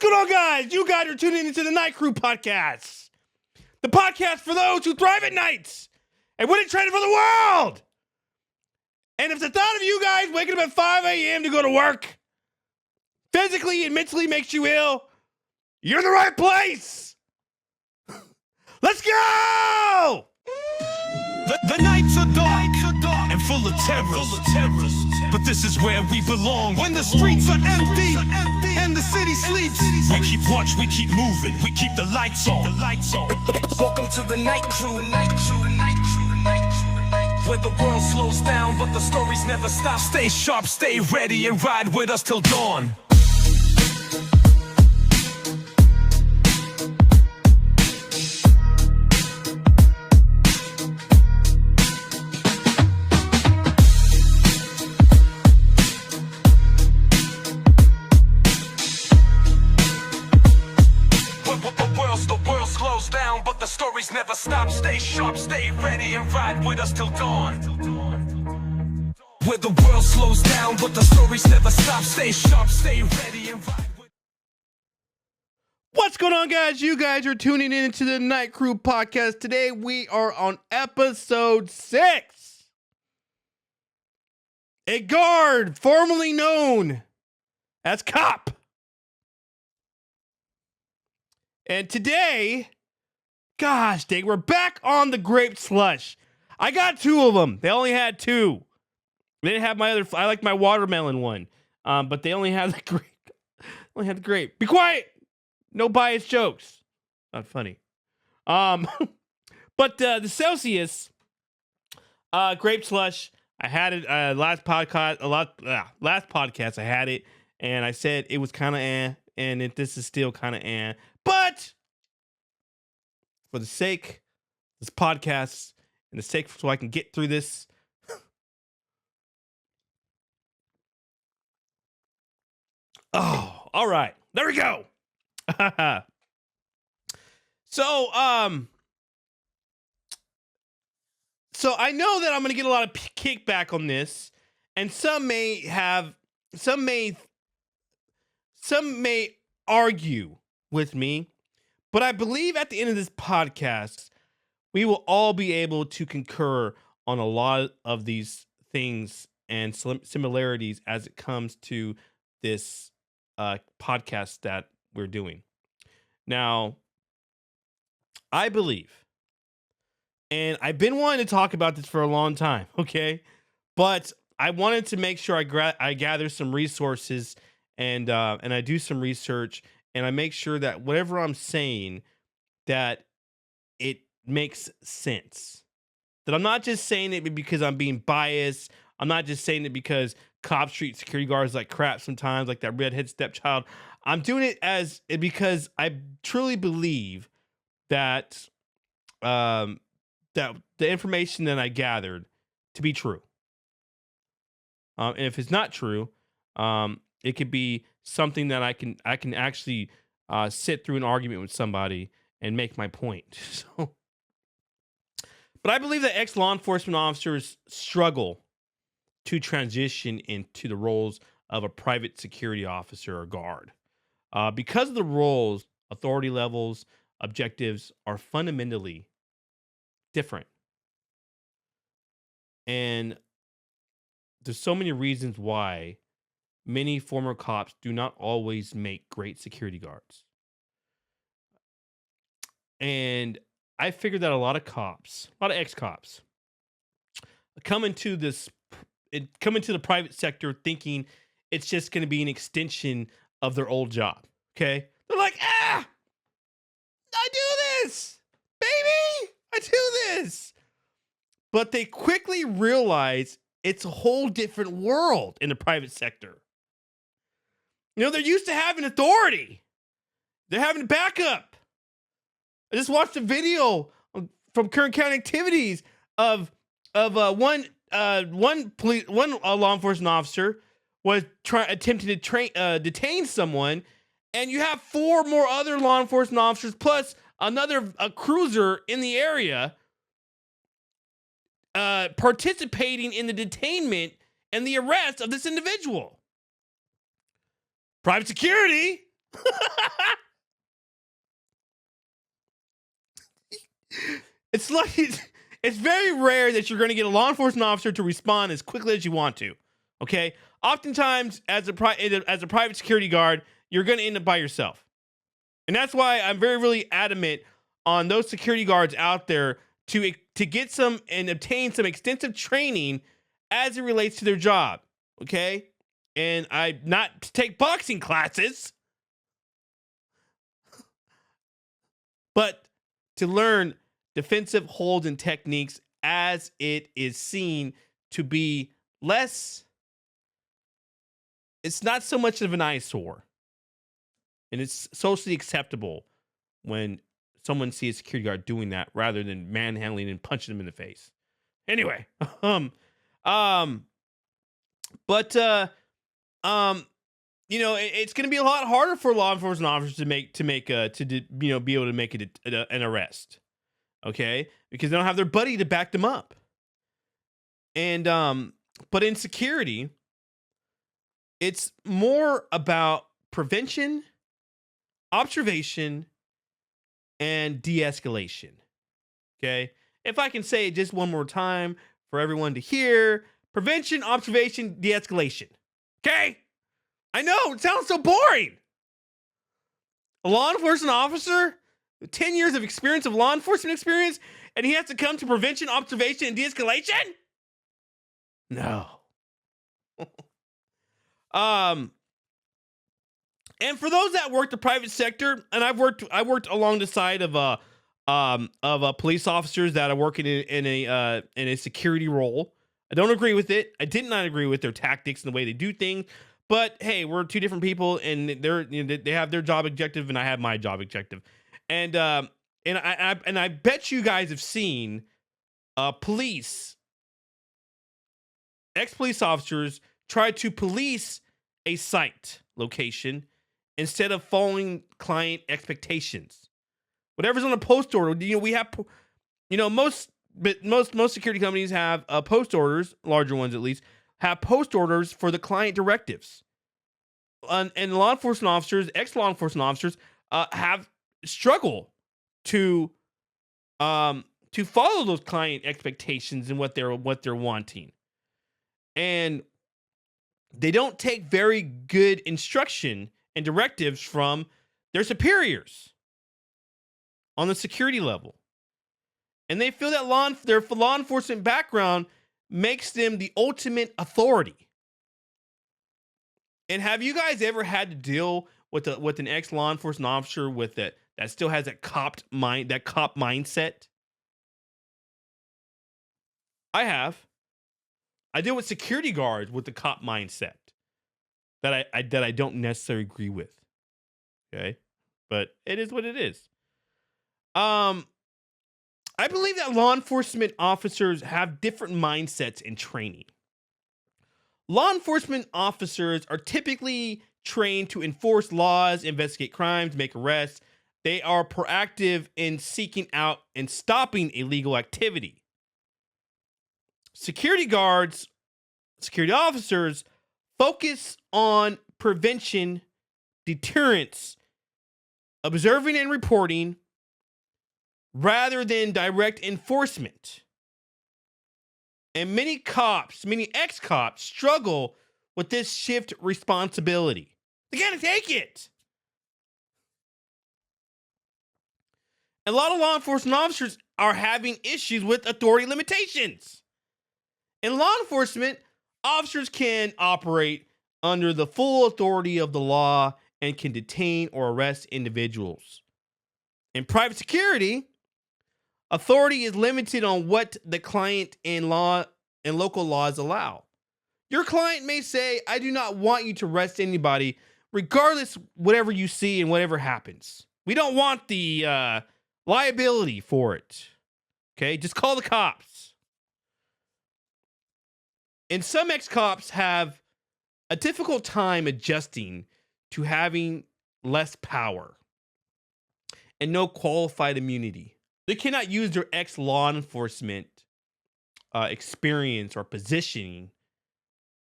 going on, guys? You guys are tuning into the Night Crew podcast. The podcast for those who thrive at nights and wouldn't trade it for the world. And if the thought of you guys waking up at 5 a.m. to go to work physically and mentally makes you ill, you're in the right place. Let's go! The nights are dark and full of terrors. But this is where we belong. When the streets are empty and the city sleeps, we keep watch, we keep moving, we keep the lights on. Welcome to the Night Crew. Where the world slows down, but the stories never stop. Stay sharp, stay ready, and ride with us till dawn. The stories never stop. Stay sharp, stay ready, and ride with us till dawn. Where the world slows down, but the stories never stop. Stay sharp, stay ready, and ride with. What's going on, guys? You guys are tuning in to the Night Crew podcast. Today we are on episode 6. A guard formerly known as Cop. And today, gosh dang, we're back on the grape slush. I got 2 of them. They only had 2. They didn't have my other. I like my watermelon one, but they only had the grape. Only had the grape. Be quiet. No biased jokes. Not funny. But the Celsius grape slush. I had it last podcast. Last podcast I had it, and I said it was kind of and this is still kind of but. For the sake of this podcast and the sake so I can get through this, oh, all right, there we go. So I know that I'm gonna get a lot of kickback on this, and some may argue with me. But I believe at the end of this podcast, we will all be able to concur on a lot of these things and similarities as it comes to this podcast that we're doing. Now, I believe, and I've been wanting to talk about this for a long time, okay? But I wanted to make sure I gather some resources and I do some research. And I make sure that whatever I'm saying, that it makes sense. That I'm not just saying it because I'm being biased. I'm not just saying it because cops treat security guards like crap sometimes, like that redhead stepchild. I'm doing it because I truly believe that that the information that I gathered to be true. And if it's not true, it could be something that I can actually sit through an argument with somebody and make my point. So, but I believe that ex-law enforcement officers struggle to transition into the roles of a private security officer or guard. Because of the roles, authority levels, objectives are fundamentally different. And there's so many reasons why many former cops do not always make great security guards. And I figured that a lot of ex-cops come into the private sector thinking it's just going to be an extension of their old job. Okay. They're like, I do this, baby. I do this. But they quickly realize it's a whole different world in the private sector. You know, they're used to having authority. They're having backup. I just watched a video from Kern County Activities of one law enforcement officer was attempting to detain someone, and you have 4 more other law enforcement officers plus a cruiser in the area participating in the detainment and the arrest of this individual. Private security, It's like it's very rare that you're going to get a law enforcement officer to respond as quickly as you want to. Okay, oftentimes as a private security guard, you're going to end up by yourself, and that's why I'm really adamant on those security guards out there to get some and obtain some extensive training as it relates to their job. Okay, and I not to take boxing classes, but to learn defensive holds and techniques as it is seen to be less, it's not so much of an eyesore. And it's socially acceptable when someone sees a security guard doing that rather than manhandling and punching them in the face. Anyway, um, but it's going to be a lot harder for law enforcement officers be able to make an arrest. Okay, because they don't have their buddy to back them up. And but in security, it's more about prevention, observation, and de-escalation. Okay, if I can say it just one more time for everyone to hear: prevention, observation, de-escalation. Okay, I know it sounds so boring. A law enforcement officer, 10 years of experience of law enforcement experience, and he has to come to prevention, observation, and de-escalation? No. And for those that work the private sector, and I worked along the side of police officers that are working in a security role. I don't agree with it. I did not agree with their tactics and the way they do things. But hey, we're two different people, and they have their job objective, and I have my job objective. And I bet you guys have seen ex-police officers try to police a site location instead of following client expectations. Whatever's on a post order, we have, most security companies have post orders, larger ones at least, have post orders for the client directives. And law enforcement officers, ex-law enforcement officers, have struggle to follow those client expectations and what they're wanting. And they don't take very good instruction and directives from their superiors on the security level. And they feel that their law enforcement background makes them the ultimate authority. And have you guys ever had to deal with an ex-law enforcement officer that still has that cop mindset? I have. I deal with security guards with the cop mindset that I don't necessarily agree with. Okay, but it is what it is. I believe that law enforcement officers have different mindsets in training. Law enforcement officers are typically trained to enforce laws, investigate crimes, make arrests. They are proactive in seeking out and stopping illegal activity. Security officers focus on prevention, deterrence, observing and reporting, rather than direct enforcement. And many ex-cops struggle with this shift responsibility. They gotta take it. A lot of law enforcement officers are having issues with authority limitations. In law enforcement, officers can operate under the full authority of the law and can detain or arrest individuals. In private security, authority is limited on what the client and local laws allow. Your client may say, I do not want you to arrest anybody, regardless whatever you see and whatever happens. We don't want the liability for it. Okay, just call the cops. And some ex-cops have a difficult time adjusting to having less power and no qualified immunity. They cannot use their ex-law enforcement experience or positioning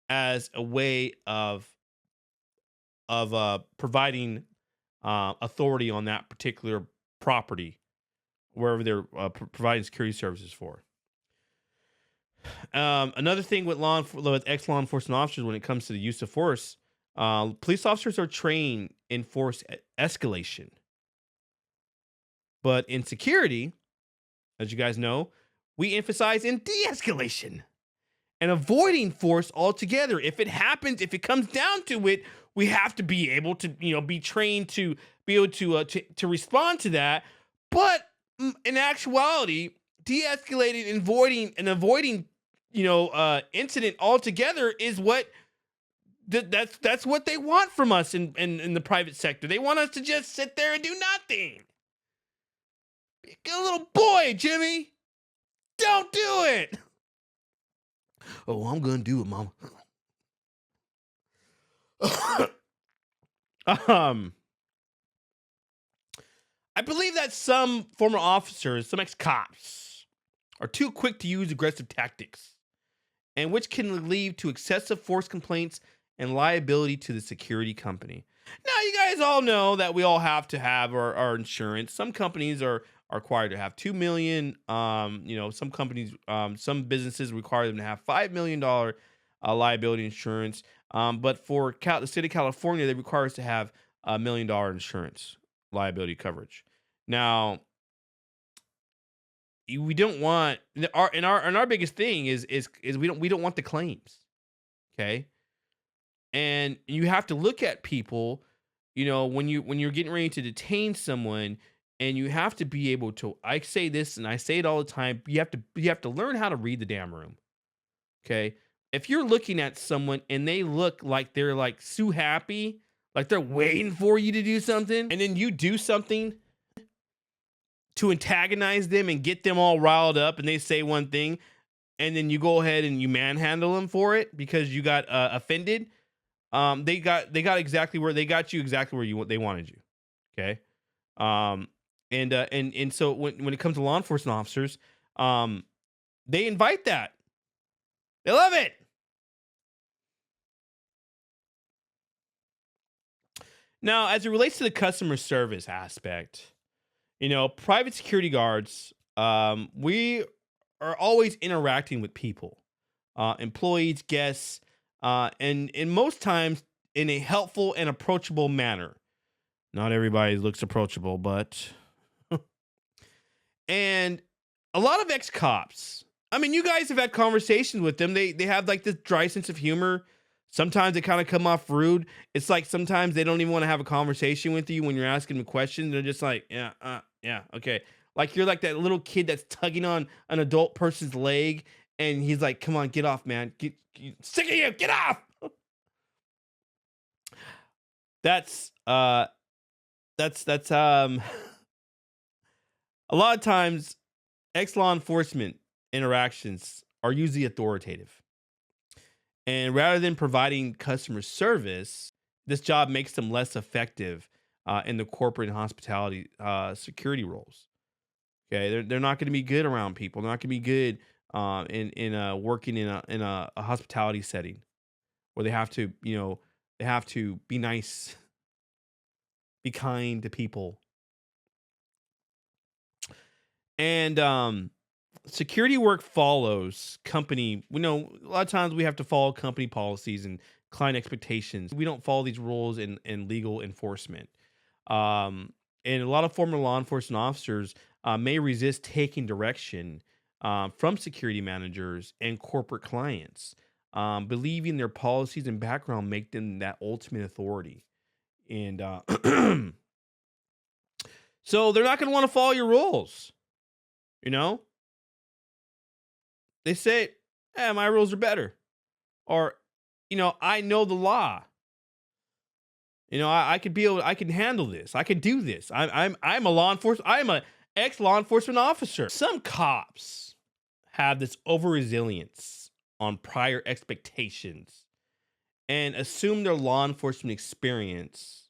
as a way of providing authority on that particular property, wherever they're providing security services for. Another thing with with ex-law enforcement officers when it comes to the use of force, police officers are trained in force escalation. But in security, as you guys know, we emphasize in de-escalation and avoiding force altogether. If it happens, if it comes down to it, we have to be able to, be trained to be able to respond to that. But in actuality, de-escalating and avoiding, incident altogether is what that's what they want from us in the private sector. They want us to just sit there and do nothing. Get a little boy, Jimmy. Don't do it. Oh, I'm gonna do it, Mama. I believe that some former officers, some ex-cops, are too quick to use aggressive tactics, and which can lead to excessive force complaints and liability to the security company. Now, you guys all know that we all have to have our insurance. Some companies are required to have 2 million. Some companies, some businesses require them to have $5 million liability insurance. But for the state of California, they require us to have $1 million insurance liability coverage. Now, we don't want our biggest thing is we don't want the claims. Okay. And you have to look at people, when you're getting ready to detain someone, and you have to be able to, I say this and I say it all the time, you have to learn how to read the damn room. Okay? If you're looking at someone and they look like they're like so happy, like they're waiting for you to do something, and then you do something to antagonize them and get them all riled up, and they say one thing, and then you go ahead and you manhandle them for it because you got offended. They got you exactly where they wanted you. Okay. And so when it comes to law enforcement officers, they invite that. They love it. Now, as it relates to the customer service aspect, private security guards, we are always interacting with people, employees, guests, and in most times in a helpful and approachable manner. Not everybody looks approachable, but and a lot of ex-cops, I mean, you guys have had conversations with them. They have like this dry sense of humor. Sometimes they kind of come off rude. It's like sometimes they don't even want to have a conversation with you when you're asking them questions. They're just like, yeah, okay. Like you're like that little kid that's tugging on an adult person's leg, and he's like, "Come on, get off, man. Get sick of you. Get off." That's a lot of times ex-law enforcement interactions are usually authoritative. And rather than providing customer service, this job makes them less effective in the corporate and hospitality security roles. Okay, they're not going to be good around people. They're not going to be good in working in a hospitality setting where they have to be nice, be kind to people, and security work follows company. A lot of times we have to follow company policies and client expectations. We don't follow these rules in legal enforcement. And a lot of former law enforcement officers may resist taking direction from security managers and corporate clients, believing their policies and background make them that ultimate authority. And so they're not going to want to follow your rules. They say, my rules are better. Or, I know the law. I can handle this. I can do this. I'm a ex-law enforcement officer. Some cops have this over resilience on prior expectations and assume their law enforcement experience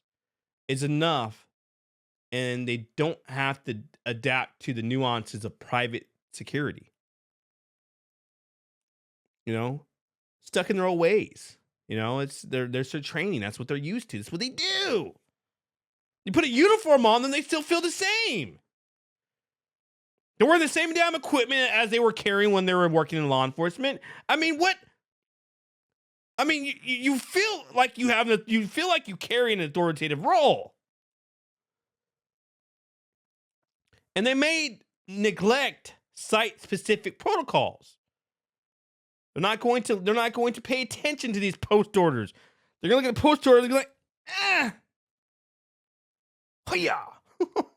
is enough, and they don't have to adapt to the nuances of private security. Stuck in their old ways. It's their training. That's what they're used to. That's what they do. You put a uniform on them, they still feel the same. They're wearing the same damn equipment as they were carrying when they were working in law enforcement. I mean, what? I mean, you feel like you feel like you carry an authoritative role. And they may neglect site-specific protocols. They're not going to pay attention to these post orders. They're going to look at a post order, they're going to be like,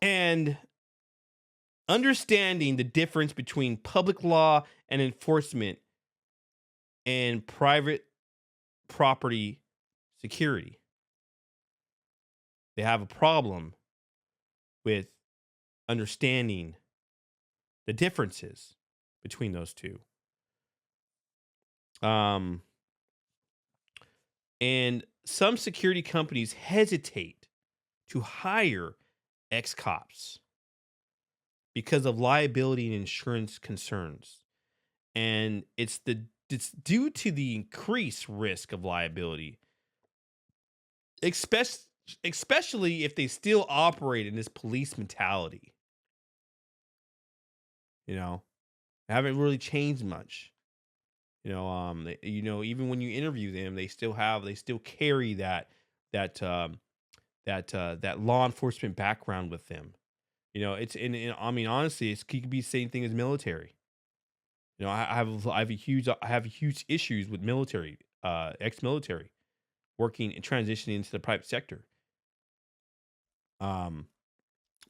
and understanding the difference between public law and enforcement and private property security. They have a problem with understanding the differences between those two. And some security companies hesitate to hire ex-cops because of liability and insurance concerns. And it's due to the increased risk of liability, especially if they still operate in this police mentality. You know, they haven't really changed much. Even when you interview them, they still carry that law enforcement background with them. I mean, honestly, it could be the same thing as military. I have huge issues with military, ex-military, working and transitioning into the private sector.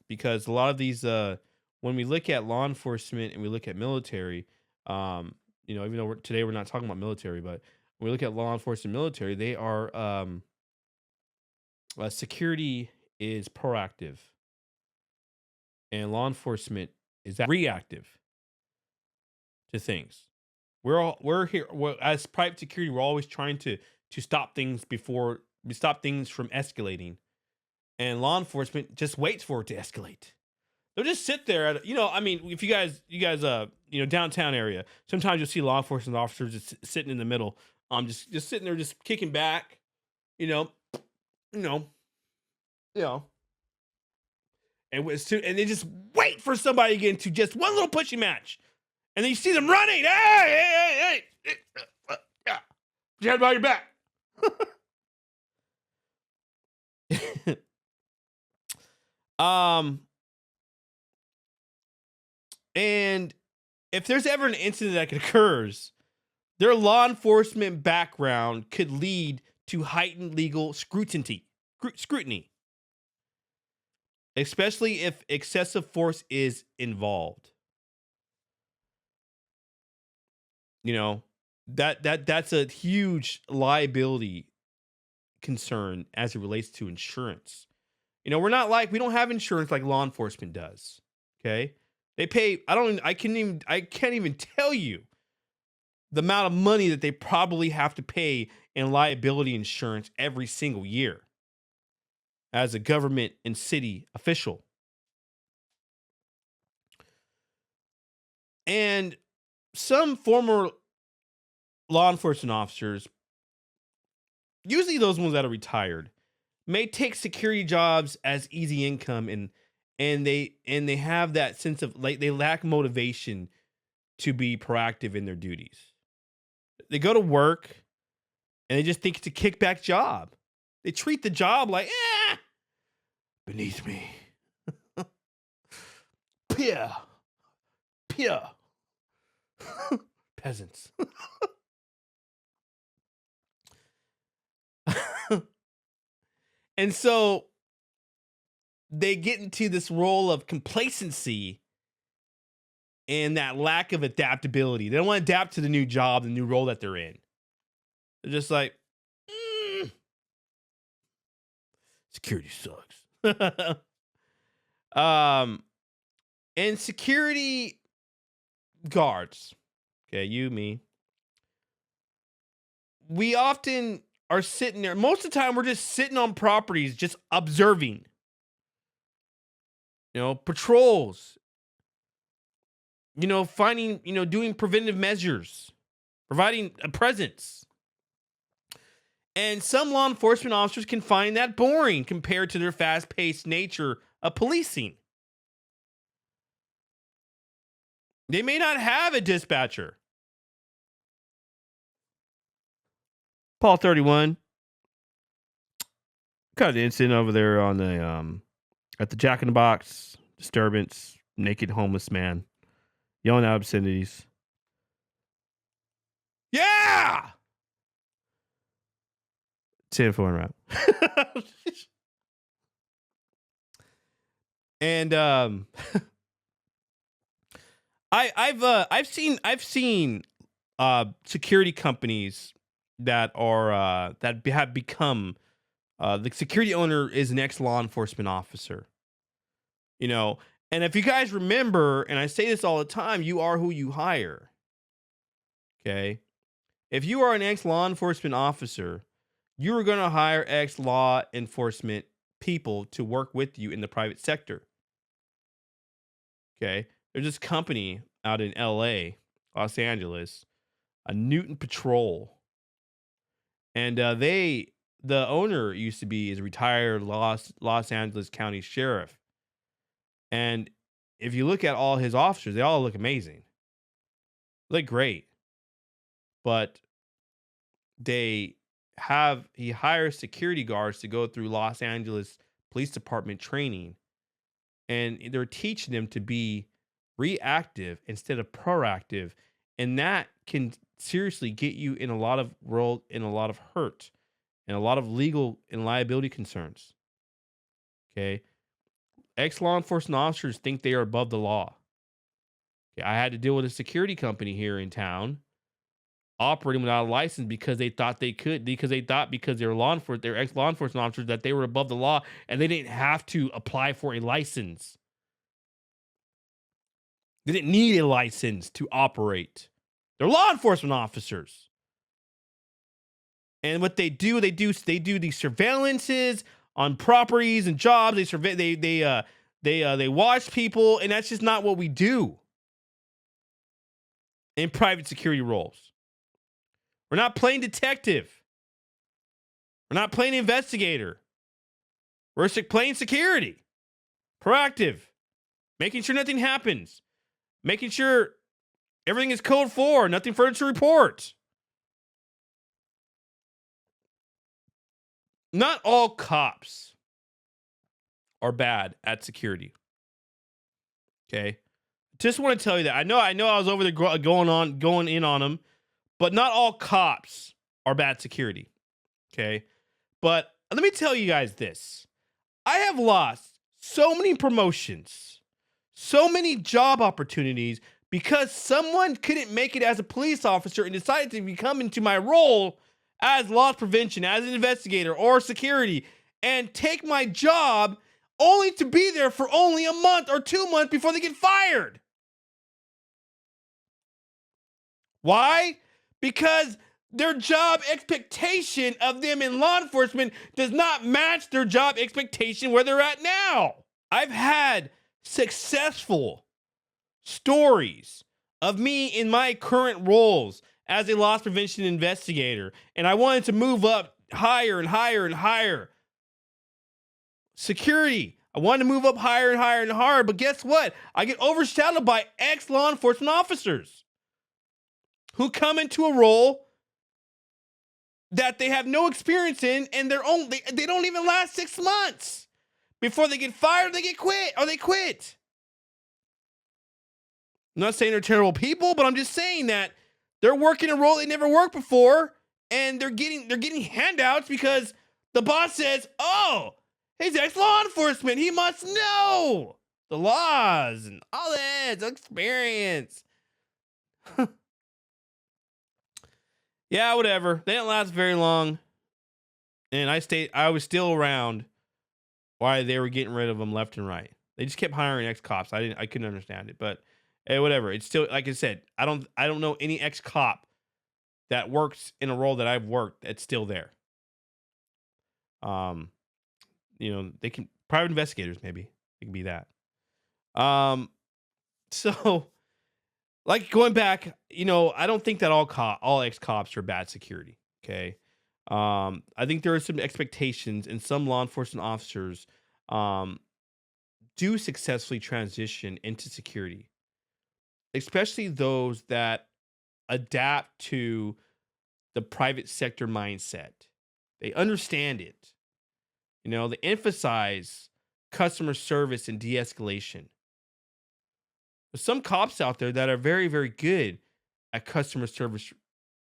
Because a lot of these, when we look at law enforcement and we look at military, even though today we're not talking about military, but when we look at law enforcement military, they are, security is proactive and law enforcement is reactive to things. We're here as private security. We're always trying to stop things from escalating, and law enforcement just waits for it to escalate. They'll just sit there if you guys, downtown area, sometimes you'll see law enforcement officers just sitting in the middle, just sitting there, just kicking back, and they just wait for somebody to get into just one little pushy match. And then you see them running. Hey. Put your head behind your back. And if there's ever an incident that occurs, their law enforcement background could lead to heightened legal scrutiny, especially if excessive force is involved. That's a huge liability concern as it relates to insurance. We don't have insurance like law enforcement does. Okay. They pay, I can't even tell you the amount of money that they probably have to pay in liability insurance every single year as a government and city official. And some former law enforcement officers, usually those ones that are retired, may take security jobs as easy income, and they have that sense of they lack motivation to be proactive in their duties. They go to work and they just think it's a kickback job. They treat the job like beneath me. Pia. Peasants. And so they get into this role of complacency and that lack of adaptability. They don't want to adapt to the new job, the new role that they're in. They're just like, security sucks. And security guards, okay, you, me, we often are sitting there. Most of the time, we're just sitting on properties, just observing, patrols, finding, doing preventive measures, providing a presence. And some law enforcement officers can find that boring compared to their fast-paced nature of policing. They may not have a dispatcher. Paul 31. Kind of incident over there on the at the Jack in the Box disturbance, naked homeless man yelling out obscenities. Yeah! 10-4 round. And I've seen security companies that are that have become the security owner is an ex law enforcement officer. You know, and if you guys remember, and I say this all the time, you are who you hire. Okay, if you are an ex law enforcement officer, you are going to hire ex law enforcement people to work with you in the private sector. Okay, there's this company out in L.A., Los Angeles, a Newton Patrol, and the owner used to be is a retired Los Angeles County Sheriff, and if you look at all his officers, they all look amazing, look great, but he hires security guards to go through Los Angeles Police Department training, and they're teaching them to be reactive instead of proactive, and that can seriously get you in a lot of hurt and a lot of legal and liability concerns. Okay, ex law enforcement officers think they are above the law. Okay, I had to deal with a security company here in town operating without a license because they thought they could, because they're ex law enforcement officers, that they were above the law and they didn't have to apply for a license. They didn't need a license to operate. They're law enforcement officers. And what they do these surveillances on properties and jobs. They watch people, and that's just not what we do in private security roles. We're not playing detective. We're not playing investigator. We're playing security. Proactive. Making sure nothing happens. Making sure everything is code 4, nothing further to report. Not all cops are bad at security. Okay? Just want to tell you that. I know I was over there going in on them, but not all cops are bad security. Okay? But let me tell you guys this. I have lost so many promotions, so many job opportunities because someone couldn't make it as a police officer and decided to come into my role as loss prevention, as an investigator or security, and take my job only to be there for only a month or 2 months before they get fired. Why? Because their job expectation of them in law enforcement does not match their job expectation where they're at now. I've had successful stories of me in my current roles as a loss prevention investigator, and I wanted to move up higher and higher and higher. Security, I wanted to move up higher and higher and higher, but guess what? I get overshadowed by ex-law enforcement officers who come into a role that they have no experience in, and they don't even last 6 months. Before they get fired, they quit. I'm not saying they're terrible people, but I'm just saying that they're working a role they never worked before, and they're getting handouts because the boss says, "Oh, he's ex-law enforcement. He must know the laws and all that experience." Yeah, whatever. They didn't last very long, and I was still around while they were getting rid of them left and right. They just kept hiring ex-cops. I couldn't understand it, but hey, whatever. It's still, like I said, I don't know any ex-cop that works in a role that I've worked that's still there. They can, private investigators, maybe it can be that. So like going back, I don't think that all ex-cops are bad security. Okay. I think there are some expectations, and some law enforcement officers do successfully transition into security, especially those that adapt to the private sector mindset. They understand it. They emphasize customer service and de-escalation. There's some cops out there that are very, very good at customer service.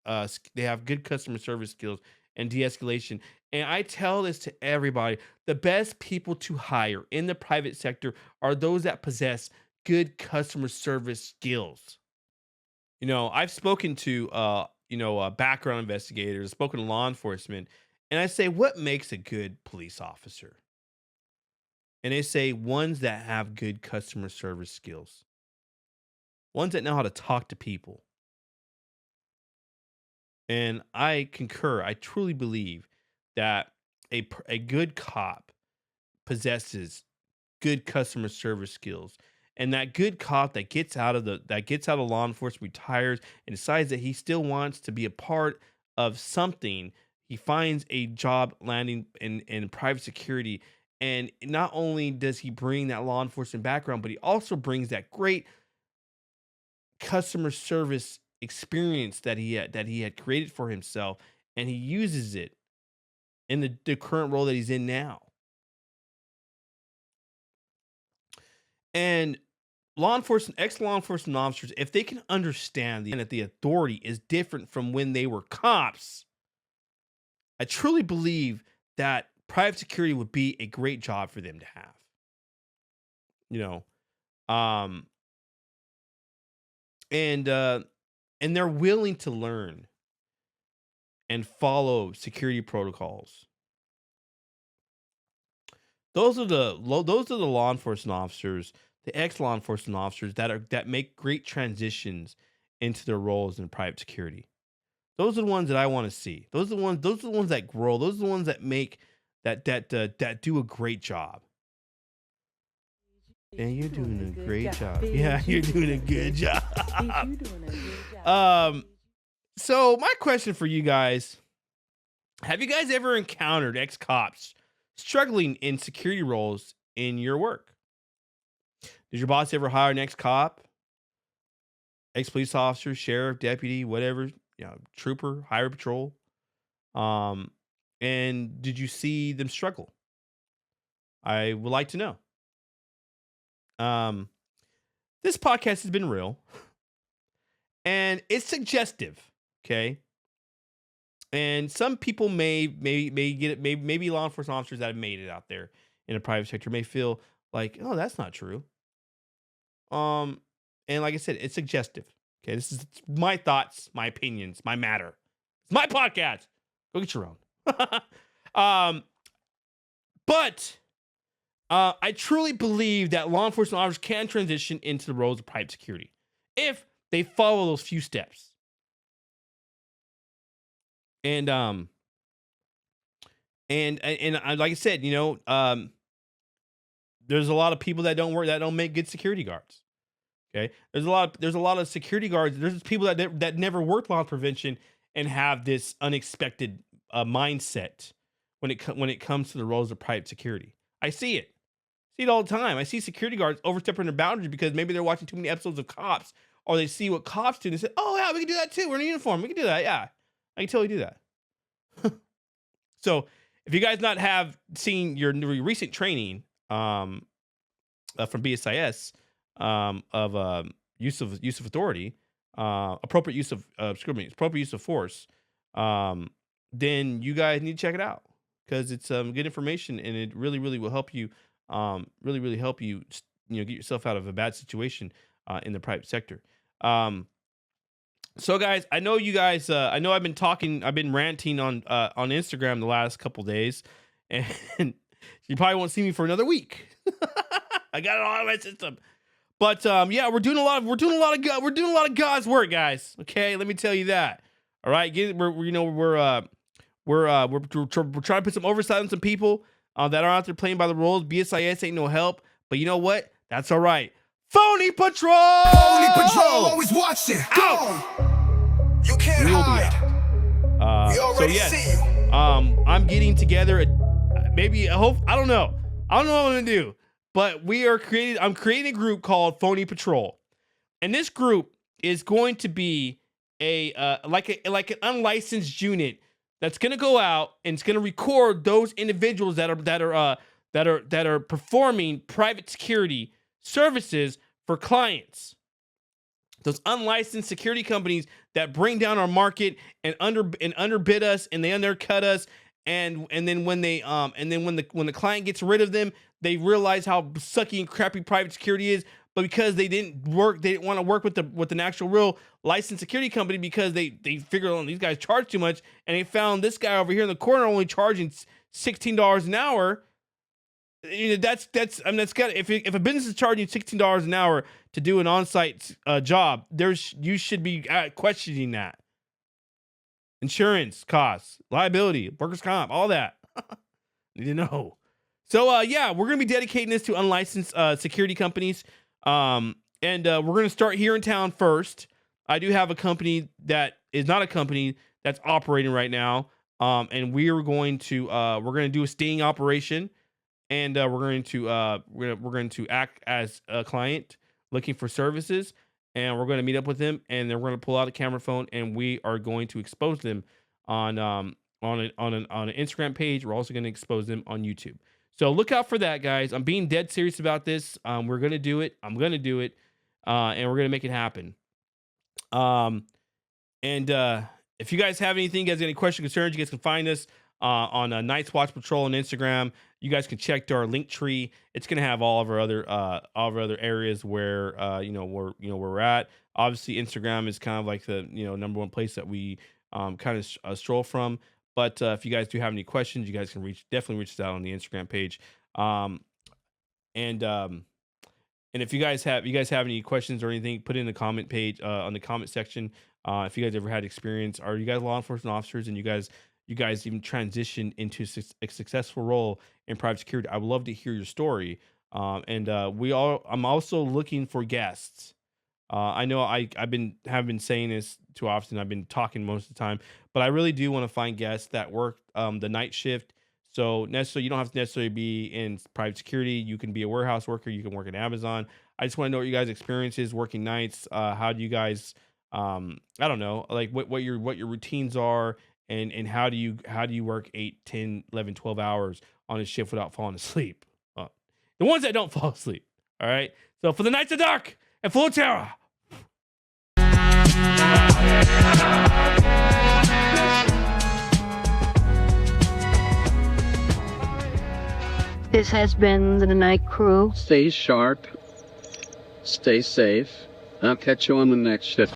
They have good customer service skills and de-escalation. And I tell this to everybody: the best people to hire in the private sector are those that possess good customer service skills. I've spoken to background investigators, spoken to law enforcement, and I say, what makes a good police officer? And they say, ones that have good customer service skills, ones that know how to talk to people. And I concur. I truly believe that a good cop possesses good customer service skills. And that good cop that gets out of law enforcement, retires, and decides that he still wants to be a part of something. He finds a job landing in private security. And not only does he bring that law enforcement background, but he also brings that great customer service experience that he had created for himself, and he uses it in the current role that he's in now. And ex-law enforcement officers, if they can understand that the authority is different from when they were cops, I truly believe that private security would be a great job for them to have. And they're willing to learn and follow security protocols. Those are the law enforcement officers, the ex-law enforcement officers that make great transitions into their roles in private security. Those are the ones that I want to see. Those are the ones that grow. Those are the ones that make that do a great job. And you're doing a great job. Yeah, you're doing a good job. So my question for you guys: have you guys ever encountered ex-cops struggling in security roles in your work? Did your boss ever hire an ex-cop, ex-police officer, sheriff, deputy, whatever, trooper, highway patrol? And did you see them struggle? I would like to know. This podcast has been real, and it's suggestive, okay? And some people may get it. Maybe law enforcement officers that have made it out there in the private sector may feel like, oh, that's not true. And like I said, it's suggestive. Okay, this is my thoughts, my opinions, my matter. It's my podcast. Go get your own. But I truly believe that law enforcement officers can transition into the roles of private security if they follow those few steps. And like I said, there's a lot of people that don't make good security guards. Okay, there's a lot of security guards. There's people that never worked loss prevention and have this unexpected mindset when it comes to the roles of private security. I see it all the time. I see security guards overstepping their boundaries because maybe they're watching too many episodes of Cops, or they see what cops do and they say, "Oh yeah, we can do that too. We're in a uniform. We can do that. Yeah, I can totally do that." So if you guys not have seen your recent training from BSIS of use of authority, appropriate use of force, then you guys need to check it out because it's good information, and it really will help you really help you get yourself out of a bad situation in the private sector. So guys, I know you guys, I know I've been ranting on Instagram the last couple days, and you probably won't see me for another week. I got it all in my system. But yeah, we're doing a lot of God's work, guys. Okay, let me tell you that. All right, we're trying to put some oversight on some people that are out there playing by the rules. BSIS ain't no help, but you know what? That's all right. Phony Patrol! Phony Patrol, always watching. Go! You can't hide. We already see you. I'm getting together maybe I don't know what I'm gonna do, but I'm creating a group called Phony Patrol, and this group is going to be like an unlicensed unit that's gonna go out and it's gonna record those individuals that are performing private security services for clients. Those unlicensed security companies that bring down our market and underbid us and they undercut us, and then when the client gets rid of them, they realize how sucky and crappy private security is. But because they didn't want to work with an actual real licensed security company because they figured out these guys charge too much, and they found this guy over here in the corner only charging $16 an hour. You know, that's got if a business is charging $16 an hour to do an on-site job, you should be questioning that. Insurance costs, liability, workers' comp, all that. Need to know. So yeah, we're gonna be dedicating this to unlicensed security companies, and we're gonna start here in town first. I do have a company that is not a company that's operating right now, and we're going to do a sting operation. And we're going to act as a client looking for services, and we're going to meet up with them, and then we're going to pull out a camera phone, and we are going to expose them on an Instagram page. We're also going to expose them on YouTube. So look out for that, guys. I'm being dead serious about this. We're going to do it. I'm going to do it, and we're going to make it happen. If you guys have anything, you guys have any questions, concerns, you guys can find us on Night's Watch Patrol on Instagram. You guys can check to our link tree. It's gonna have all of our other areas where where we're at. Obviously, Instagram is kind of like the number one place that we kind of stroll from. But if you guys do have any questions, you guys can definitely reach us out on the Instagram page. And if you guys have any questions or anything, put it in the comment page on the comment section. If you guys ever had experience, are you guys law enforcement officers and you guys even transitioned into a successful role in private security? I would love to hear your story. I'm also looking for guests. I know have been saying this too often. I've been talking most of the time, but I really do want to find guests that work the night shift. So you don't have to necessarily be in private security. You can be a warehouse worker. You can work at Amazon. I just want to know what you guys' experience is working nights. How do you guys, I don't know, like what your routines are. And how do you work 8, 10, 11, 12 hours on a shift without falling asleep? The ones that don't fall asleep. All right. So for the nights are dark and full of terror. This has been the Night Crew. Stay sharp. Stay safe. I'll catch you on the next shift.